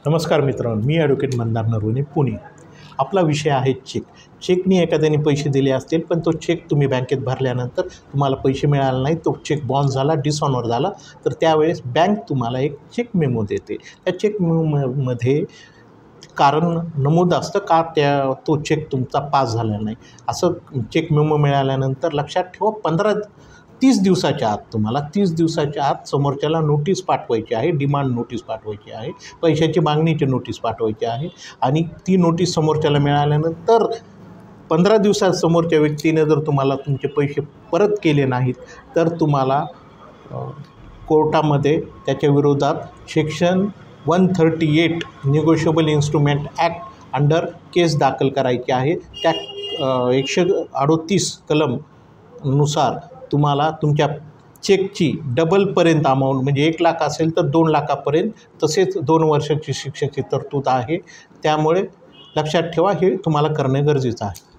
नमस्कार मित्रांनो, मी ॲडव्होकेट मंदार नरवणे, पुणे. आपला विषय आहे चेक. चेकनी एखाद्याने पैसे दिले असतील, पण तो चेक तुम्ही बँकेत भरल्यानंतर तुम्हाला पैसे मिळाले नाही, तो चेक बाउन्स झाला, डिसऑनर झाला, तर त्यावेळेस बँक तुम्हाला एक चेक मेमो देते. त्या चेक मेमोमध्ये कारण नमूद असतं का तो चेक तुमचा पास झाला नाही. असं चेक मेमो मिळाल्यानंतर लक्षात ठेवा, 30 दिवसाच्या आत तुम्हाला 30 दिवसाच्या आत समोरच्याला नोटीस पाठवायची आहे, डिमांड नोटीस पाठवायची आहे, पैशाची मागणीची नोटीस पाठवायची आहे. आणि ती नोटीस समोरच्याला मिळाल्यानंतर 15 दिवसात समोरच्या व्यक्तीने जर तुम्हाला तुमचे पैसे परत केले नाहीत, तर तुम्हाला कोर्टामध्ये त्याच्या विरोधात section 138 negotiable instrument act under case दाखल करायची आहे. त्या 138 कलमनुसार तुम्हाला तुमच्या चेकची डबलपर्यंत अमाऊंट, म्हणजे 1 लाख असेल तर 2 लाखापर्यंत, तसेच 2 वर्षाची शिक्षेची तरतूद आहे. त्यामुळे लक्षात ठेवा, हे तुम्हाला करणे गरजेचं आहे.